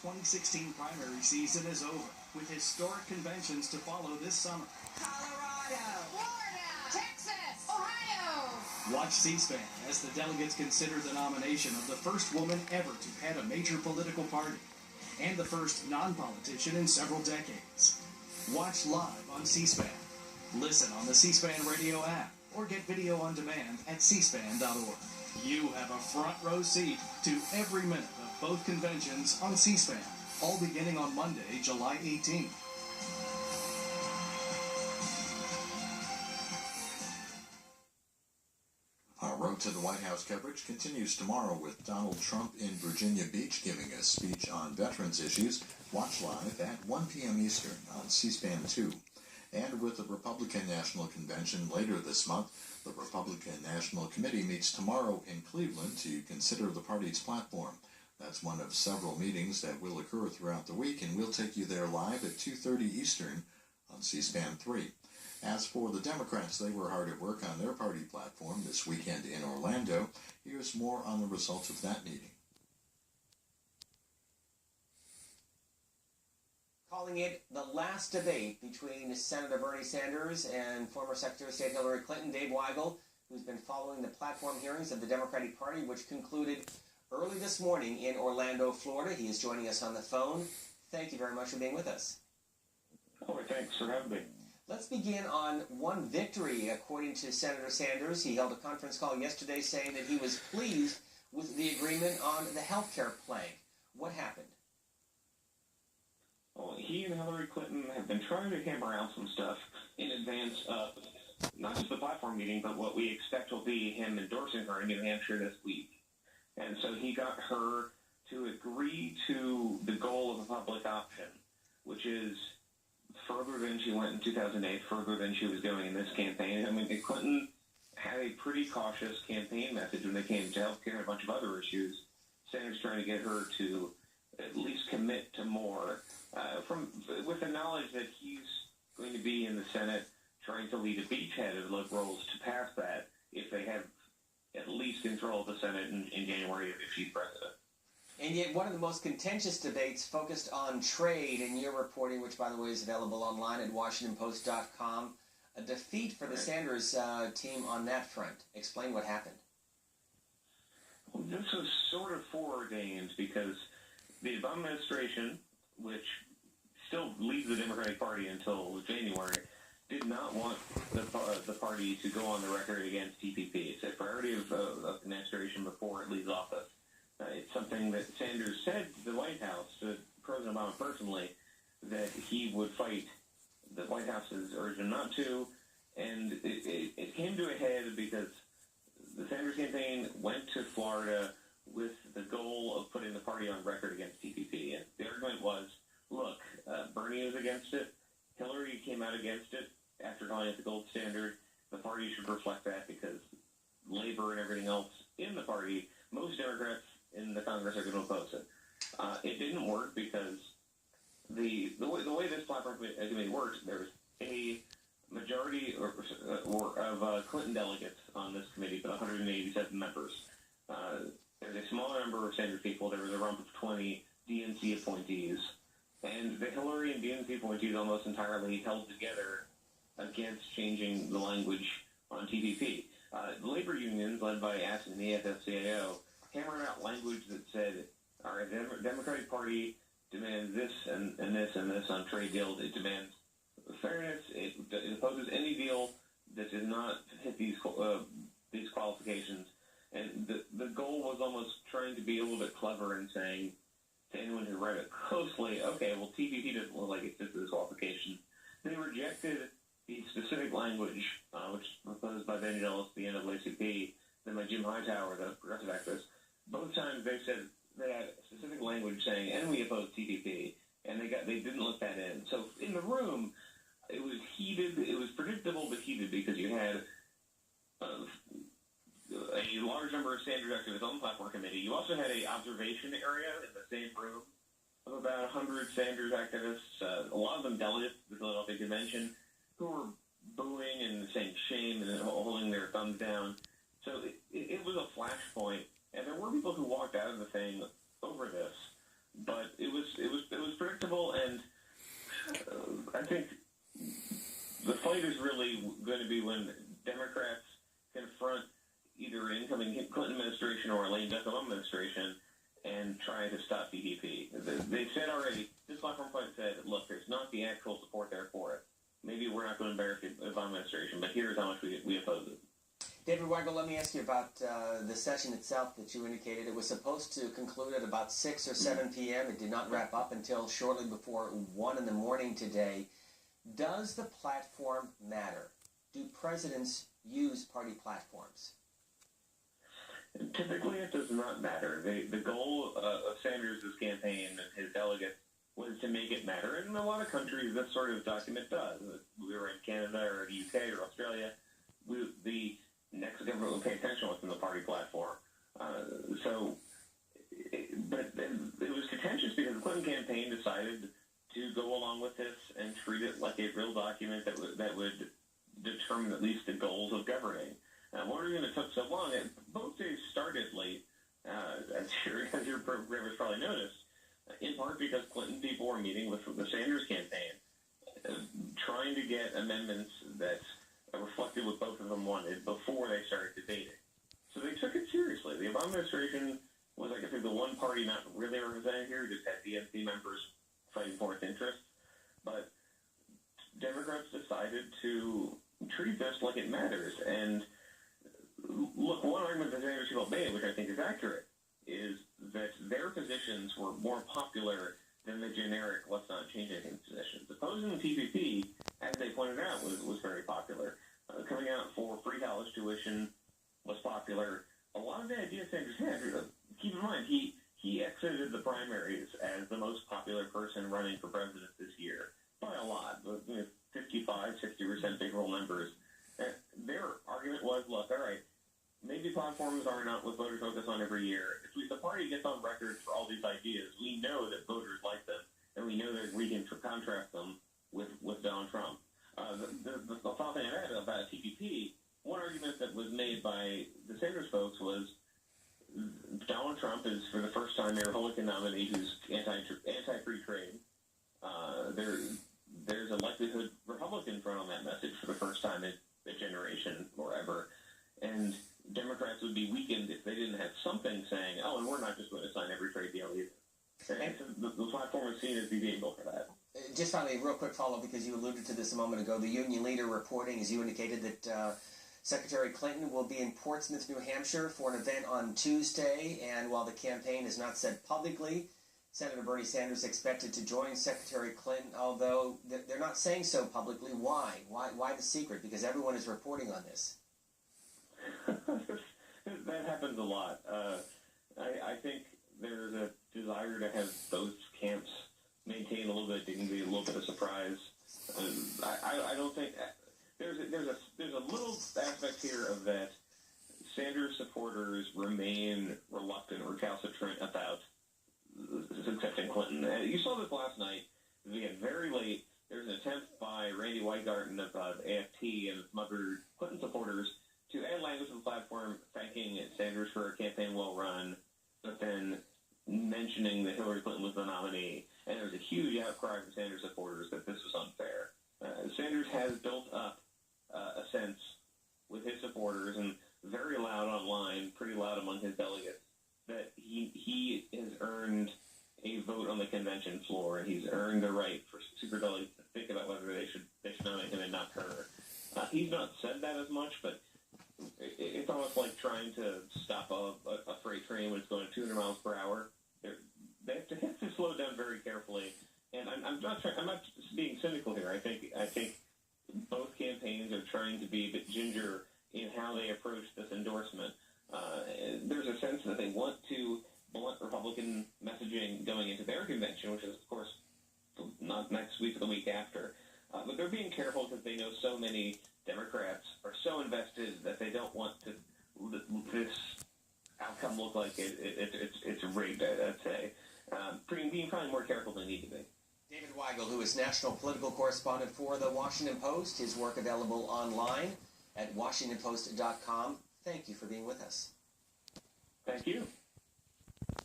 2016 primary season is over, with historic conventions to follow this summer. Colorado, Florida, Texas, Ohio. Watch C-SPAN as the delegates consider the nomination of the first woman ever to head a major political party and the first non-politician in several decades. Watch live on C-SPAN. Listen on the C-SPAN radio app or get video on demand at cspan.org. You have a front row seat to every minute of both conventions on C-SPAN, all beginning on Monday, July 18th. Our Road to the White House coverage continues tomorrow with Donald Trump in Virginia Beach giving a speech on veterans issues. Watch live at 1 p.m. Eastern on C-SPAN 2. And with the Republican National Convention later this month, the Republican National Committee meets tomorrow in Cleveland to consider the party's platform. That's one of several meetings that will occur throughout the week, and we'll take you there live at 2:30 Eastern on C-SPAN 3. As for the Democrats, they were hard at work on their party platform this weekend in Orlando. Here's more on the results of that meeting. Calling it the last debate between Senator Bernie Sanders and former Secretary of State Hillary Clinton, Dave Weigel, who's been following the platform hearings of the Democratic Party, which concluded early this morning in Orlando, Florida. He is joining us on the phone. Thank you very much for being with us. Oh, thanks for having me. Let's begin on one victory, according to Senator Sanders. He held a conference call yesterday saying that he was pleased with the agreement on the health care plank. What happened? Well, he and Hillary Clinton have been trying to hammer out some stuff in advance of not just the platform meeting, but what we expect will be him endorsing her in New Hampshire this week. And so he got her to agree to the goal of a public option, which is further than she went in 2008, further than she was going in this campaign. I mean, Clinton had a pretty cautious campaign message when it came to health care and a bunch of other issues. Sanders trying to get her to at least commit to more, with the knowledge that he's going to be in the Senate trying to lead a beachhead of liberals to pass that if they have at least control of the Senate in January if she's president. And yet one of the most contentious debates focused on trade in your reporting, which, by the way, is available online at WashingtonPost.com. A defeat for the Sanders team on that front. Explain what happened. Well, this was sort of foreordained because the Obama administration, which still leads the Democratic Party until January, did not want the party to go on the record against TPP. It's a priority of the administration before it leaves office. It's something that Sanders said to the White House, to President Obama personally, that he would fight the White House's urging not to, and it came to a head because the Sanders campaign went to Florida with the goal of putting the party on record against TPP. And the argument was, look, Bernie is against it. Hillary came out against it after calling it the gold standard. The party should reflect that because labor and everything else in the party, most Democrats in the Congress are going to oppose it. It didn't work because the way this platform committee works, there's a majority of Clinton delegates on this committee, but 187 members. There's a smaller number of Sanders people. There was a rump of 20 DNC appointees. And the Hillary and DNC appointees almost entirely held together against changing the language on TPP. The labor unions, led by AFSCME and the AFL-CIO, hammered out language that said, our Democratic Party demands this and this and this on trade deals. It demands fairness. It opposes any deal that does not hit these qualifications. And the goal was almost trying to be a little bit clever in saying to anyone who read it closely, okay, well, TPP doesn't look like it fits this qualification. They rejected the specific language, which was proposed by Benny Ellis, the NAACP, then by Jim Hightower, the progressive activist. Both times they said they had specific language saying, and we oppose TPP, and they didn't let that in. So in the room, it was heated. It was predictable but heated because you had a large number of Sanders activists on the platform committee. You also had an observation area in the same room of about 100 Sanders activists, a lot of them delegates to the Philadelphia Convention, who were booing and saying shame and holding their thumbs down. So it was a flashpoint, and there were people who walked out of the thing over this, but it was think the fight is really going to be when Democrats confront either an incoming Clinton administration or a lame duck administration and try to stop TPP. They said already, this platform fight said, look, there's not the actual support there for it. Maybe we're not going to embarrass the Obama administration, but here's how much we oppose it. David Weigel, let me ask you about the session itself that you indicated. It was supposed to conclude at about 6 or 7 p.m. It did not wrap up until shortly before 1 in the morning today. Does the platform matter? Do presidents use party platforms? Typically, it does not matter. The goal of Sanders' campaign and his delegates was to make it matter. And in a lot of countries, this sort of document does. We were in Canada or the UK or Australia. The next government would pay attention to what's in the party platform. But it was contentious because the Clinton campaign decided to go along with this and treat it like a real document that would determine at least the goals of governing. One reason it took so long, both days started late, as your programmers probably noticed, in part because Clinton people were meeting with the Sanders campaign, trying to get amendments that reflected what both of them wanted before they started debating. So they took it seriously. The Obama administration was, I guess, the one party not really represented here, just had DNC members fighting for its interests. But Democrats decided to treat this like it matters. And look, one argument that Sanders people made, which I think is accurate, is that their positions were more popular than the generic let's not change anything positions. Opposing the TPP, as they pointed out, was very popular. Coming out for free college tuition was popular. A lot of the ideas Sanders had, keep in mind, he exited the primaries as the most popular person running for president this year by a lot, with 55, 60% favorable numbers. Their argument was, look, all right, maybe platforms are not what voters focus on every year. If the party gets on record for all these ideas, we know that voters like them, and we know that we can contrast them with Donald Trump. The thought thing I had about TPP, one argument that was made by the Sanders folks was Donald Trump is, for the first time, a Republican nominee who's anti-free trade. There's a likelihood Republicans run on that message for the first time in a generation or ever. And Democrats would be weakened if they didn't have something saying, oh, and we're not just going to sign every trade deal either. And so the platform is seen as the vehicle for that. Just finally, a real quick follow-up, because you alluded to this a moment ago. The Union Leader reporting, as you indicated, that Secretary Clinton will be in Portsmouth, New Hampshire for an event on Tuesday, and while the campaign has not said publicly, Senator Bernie Sanders expected to join Secretary Clinton, although they're not saying so publicly. Why? Why the secret? Because everyone is reporting on this. That happens a lot. I think there's a desire to have both camps maintain a little bit of dignity, a little bit of surprise. I don't think there's a little aspect here of that. Sanders supporters remain reluctant or recalcitrant about accepting Clinton. You saw this last night. Again, very late. There's an attempt by Randy Weingarten of AFT and some other Clinton supporters to add language to the platform, thanking Sanders for a campaign well run, but then mentioning that Hillary Clinton was the nominee. And there was a huge outcry from Sanders supporters that this was unfair. Sanders has built up a sense with his supporters, and very loud online, pretty loud among his delegates, that he has earned a vote on the convention floor, and he's earned the right for superdelegates to think about whether they should nominate him and not her. He's not said that as much, but it's almost like trying to stop a freight train when it's going 200 miles per hour. They have to slow down very carefully. And I'm not being cynical here. I think both campaigns are trying to be a bit ginger in how they approach this endorsement. There's a sense that they want to blunt Republican messaging going into their convention, which is, of course, not next week or the week after. But they're being careful because they know so many Democrats are so invested that they don't want this outcome look like it's rigged, I'd say. Being probably more careful than they need to be. David Weigel, who is national political correspondent for The Washington Post, his work available online at WashingtonPost.com. Thank you for being with us. Thank you.